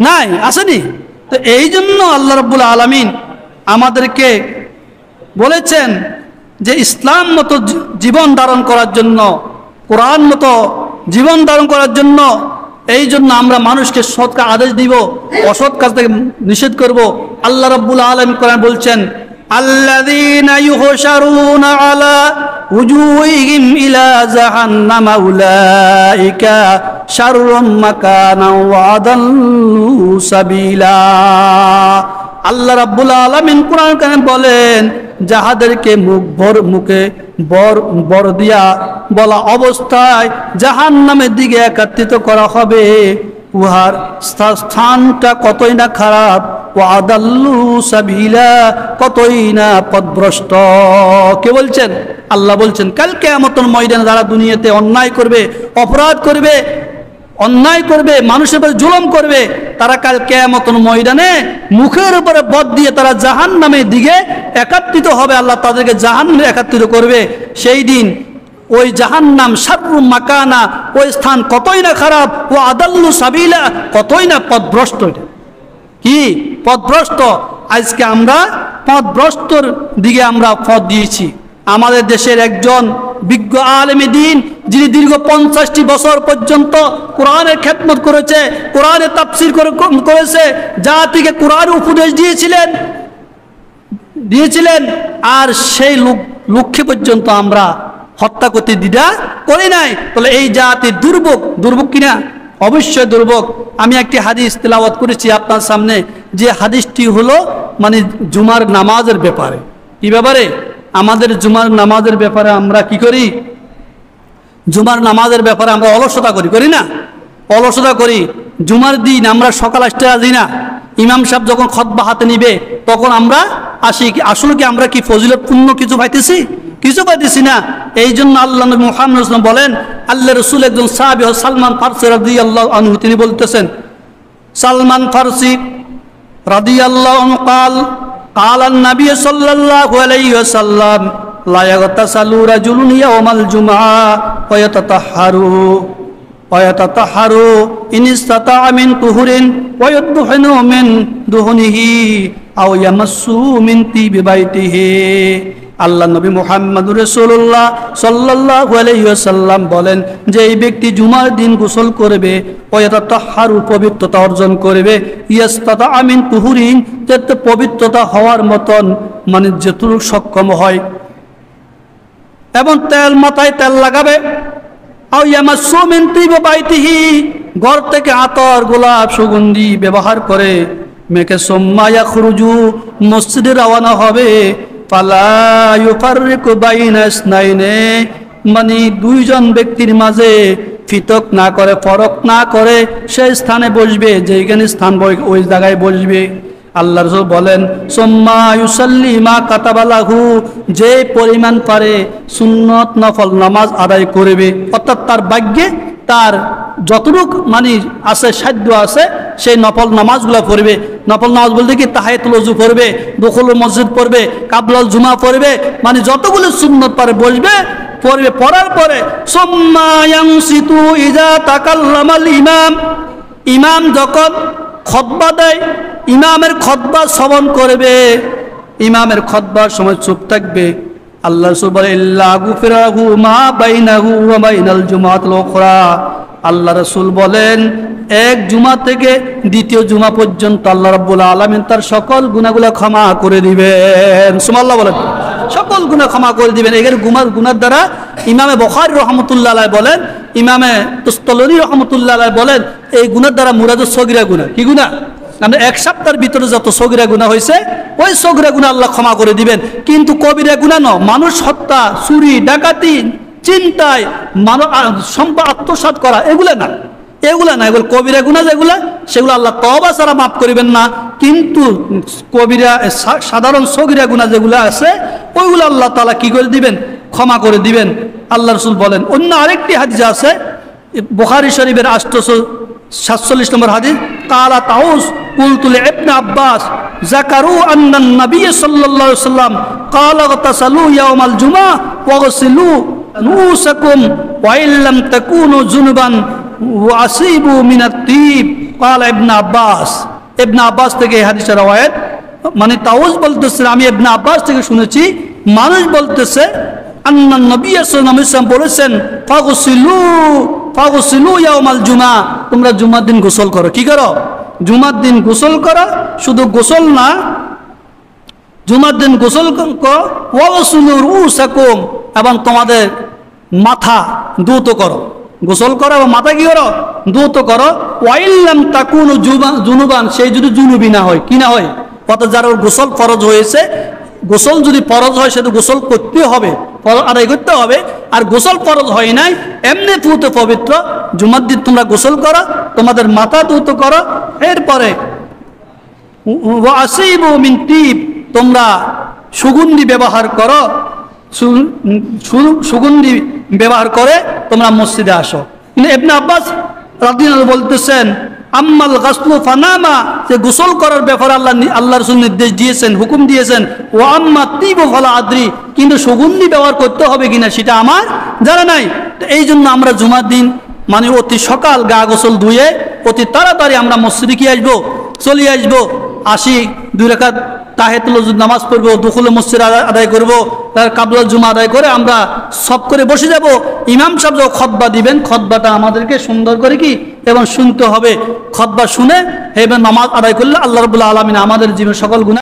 নাই, আসেনি? তো এই জন্য আল্লাহ রাব্বুল আলামিন আমাদেরকে বলেছেন যে ইসলাম মতো জীবন ধারণ করার জন্য, কোরআন মতো জীবন ধারণ করার জন্য। এই জন্য আমরা মানুষকে সৎ কাজ আদেশ দিব, অসৎ কাজ থেকে নিষেধ করব। আল্লাহ রাব্বুল আলামিন কোরআন বলছেন, আল্লাযীনা ইউহশারুনা আলা উজুহিহিম ইলা জাহান্নামা উলাইকা শাররুম মাকানা ওয়া আদাল্লু সাবিলা। আল্লাহ রাব্বুল আলামিন কোরআন কারিমে বলেন, যাহাদেরকে মুখে বর দিয়া বলা অবস্থায় জাহান্নামের দিকে একত্রিত করা হবে, উহার স্থানটা কতই না খারাপ, ও আদাল্লু সাবিলা, কতই না পথভ্রষ্ট। কে বলছেন? আল্লাহ বলছেন, কাল কিয়ামতের ময়দানে যারা দুনিয়াতে অন্যায় করবে, অপরাধ করবে, মানুষের উপর জুলুম করবে, তারা কাল কিয়ামতের ময়দানে মুখের উপরে বদ দিয়ে তারা জাহান্নামের দিকে একত্রিত হবে। আল্লাহ তাদেরকে জাহান্নামে একত্রিত করবে। সেই দিন ওই জাহান্নাম শাররুম মাকানা, ওই স্থান কতই না খারাপ, ও আদাল্লু সাবিলা, কতই না পথভ্রষ্ট। কি পথভ্রষ্ট? আজকে আমরা পথভ্রষ্টর দিকে আমরা পথ দিয়েছি। আমাদের দেশের একজন বিজ্ঞ আলেমে দ্বীন, যিনি দীর্ঘ 50টি বছর পর্যন্ত কোরআনের খেদমত করেছে, কোরআনের তাফসীর করেছে, জাতিকে কোরআন উপদেশ দিয়েছিলেন, আর সেই লক্ষ্যে পর্যন্ত আমরা হত্যা করতে দ্বিধা করি নাই। তাহলে এই জাতি দুর্ভোগ কিনা? অবশ্যই দুর্ভোগ। আমি একটি হাদিস তেলাওয়াত করেছি আপনার সামনে, যে হাদিসটি হলো মানে জুমার নামাজের ব্যাপারে। কি ব্যাপারে? আমাদের জুমার নামাজের ব্যাপারে আমরা কি করি? জুমার নামাজের ব্যাপারে আমরা অলসতা করি না? অলসতা করি। জুমার দিন আমরা সকাল আসতে রাজি না। ইমাম সাহেব যখন খুতবা হাতে নিবে তখন আমরা আসি। আসলে কি আমরা কি ফজিলতপূর্ণ কিছু পাইতেছি? কিছু পাইতেছি না। এই জন্য আল্লাহ নবী মুহাম্মদ সাল্লাল্লাহু আলাইহি ওয়াসাল্লাম বলেন, আল্লাহ রাসূল একজন সাহাবী সালমান ফারসি রাদিয়াল্লাহু আনহু, তিনি বলতেছেন, সালমান ফারসি রাদিয়াল্লাহু আনহু قال النبي صلى الله عليه وسلم لا يغتسل رجل يوم الجمعة ويتطهر إن استطاع من طهر ويدهن من دهنه أو يمس من طيب بيته। আল্লাহ নবী মুহাম্মদুর রাসূলুল্লাহ সাল্লাল্লাহু আলাইহি ওয়াসাল্লাম বলেন, যে এই ব্যক্তি জুমার দিন গোসল করবে, ওয়াতাতাহহারু, পবিত্রতা অর্জন করবে, ইয়াস্তাতা মিন তুহুরিন, যাতে পবিত্রতা হওয়ার মতন মানে যতটুকু সক্ষম হয়, এবং মাথায় তেল লাগাবে, আও ইয়ামাসসু মিন তিবি বাইতিহি, ঘর থেকে আতর, গোলাপ, সুগন্ধি ব্যবহার করে মেখে সুম্মা ইয়াখরুজু, মসজিদে রওনা হবে, ফালা ইউফাররিকু বাইনা ইসনাইনে, মানে দুইজন ব্যক্তির মাঝে ফিতক না করে, ফরক না করে সেই স্থানে বসবে, যেখানে স্থান ওই জায়গায় বসবে। আল্লাহ রাসূল বলেন, সুম্মা ইউসাল্লি মা কাতাবালাহু, যে পরিমাণ পারে সুন্নত নফল নামাজ আদায় করবে, অর্থাৎ তার ভাগ্যে তার যতটুকু মানে আছে, সাধ্য আছে, সেই নফল নামাজগুলো পড়বে। নফল নামাজ বলতে কি? তাহিয়াতুল ওযু পড়বে, দুখুল মসজিদ পড়বে, কাবলাল জুমা পড়বে, মানে যতগুলো সুন্নত পারে বসবে, পড়বে। পড়ার পরে সুম্মা ইয়ানসিতু ইযা তাকাল্লামাল ইমাম, ইমাম যখন খুতবা দেয়, ইমামের খুতবা শ্রবণ করবে, ইমামের খুতবার সময় চুপ থাকবে। আল্লাহ রাসূল বলে, ইল্লা গুফিরাহু মা বাইনাহু ওয়া বাইনাল জুমাতিল উখরা। আল্লাহ রাসূল বলেন, এক জুমা থেকে দ্বিতীয় জুমা পর্যন্ত আল্লাহ রাব্বুল আলামিন তার সকল গুনাহগুলো ক্ষমা করে দিবেন। সুবহানাল্লাহ বলেন, সকল গুনাহ ক্ষমা করে দিবেন। এর গুনার দ্বারা ইমামে বুখারী রাহমাতুল্লাহ আলাইহি বলেন, ইমামে তুস্তালানি রাহমাতুল্লাহ আলাইহি বলেন, এই গুনার দ্বারা মুরাদ সগীরা গুনাহ। কি গুনাহ? আমরা এক সপ্তাহের ভিতরে যত সগীরা গুনাহ হয়েছে, ওই সগীরা গুনাহ আল্লাহ ক্ষমা করে দিবেন। কিন্তু কবিরা গুনাহ নয়, মানুষ হত্যা, চুরি, ডাকাতি, চিন্তায় সম্পদ আত্মসাৎ করা, এগুলো না, এগুলো কবিরা গুনাহ যেগুলো, সেগুলো আল্লাহ তওবা ছাড়া মাফ করিবেন না। কিন্তু কবিরা সাধারণ সগীরা গুনাহ যেগুলো আছে, ওইগুলো আল্লাহ তাআলা কি করে দিবেন? ক্ষমা করে দিবেন। আল্লাহ রাসূল বলেন, অন্য আরেকটি হাদিস আছে বুখারী শরীফের 847 নম্বর হাদিস, কালা তাউস কুলতু লিইবনে আব্বাস যাকারু আন্না নবী সাল্লাল্লাহু আলাইহি ওয়াসাল্লাম ক্বালা গতাসালু ইয়াউমাল জুমআ ওয়াগসিলু রুসাকুম ওয়া ইল্লাম তাকুনু জুনুবান ওয়াসিবু মিনাত তিব। ক্বালা ইবনে আব্বাস, ইবনে আব্বাস থেকে এই হাদিসের রওয়ায়াত, মানে তাউস বলতেছে, আমি ইবনে আব্বাস থেকে শুনেছি, মানুষ বলতেছে আন্না নবী সাল্লাল্লাহু আলাইহি ওয়াসাল্লাম বলেছেন, ফাগসিলু ফাগসিলু ইয়াউমাল জুমা, তোমরা জুমার দিন গোসল করো। কি করো? জুমার দিন গোসল করো। শুধু গোসল না, জুমার দিন গোসল করো। ওয়াগসিলু রুউসাকুম, এবং তোমাদের মাথা ধৌত করো। গোসল করো এবং মাথা কি করো? ধৌত করো। ওয়াইল্লাম তাকুনু জুনুবান, সেই যদি জুনুবি না হয়, কি না হয়, অর্থাৎ যার গোসল ফরজ হয়েছে, গোসল যদি ফরজ হয় সেটা গোসল করতে হবে, আদায় করতে হবে। আর গোসল ফরজ হয় নাই, এমনি পুত পবিত্র, জুমার দিন তোমরা গোসল করো, তোমাদের মাথা ধৌত করো। এরপরে ওয়াসিবু মিন তিব, তোমরা সুগন্ধি ব্যবহার করো, সুগন্ধি ব্যবহার করে তোমরা মসজিদে আসো। কিন্তু ইবনে আব্বাস রাদিয়াল্লাহু বলতেছেন, আম্মাল গাসলু ফানামা, যে গোসল করার ব্যাপারে আল্লাহ রাসূল নির্দেশ দিয়েছেন, হুকুম দিয়েছেন। ও আম্মা তিবু ফালা আদ্রি, কিন্তু সুগন্ধি ব্যবহার করতে হবে কিনা সেটা আমার জানা নাই। তো এই জন্য আমরা জুমার দিন মানে অতি সকাল গা গোসল ধুয়ে অতি তাড়াতাড়ি আমরা মসজিদে কি আসবো, চলে আসবো, আসি 2 রাকাত তাহিয়াতুল নামাজ পড়বো, দুখুল মসজিদ আদায় করবো, তার কাবলা জুমা আদায় করে আমরা সব করে বসে যাব। ইমাম সাহেব যখন খুতবা দিবেন, খুতবাটা আমাদেরকে সুন্দর করে কি এবং শুনতে হবে। খুতবা শুনে এবার নামাজ আদায় করলে আল্লাহ রাব্বুল আলামিন আমাদের জীবনের সকল গুনাহ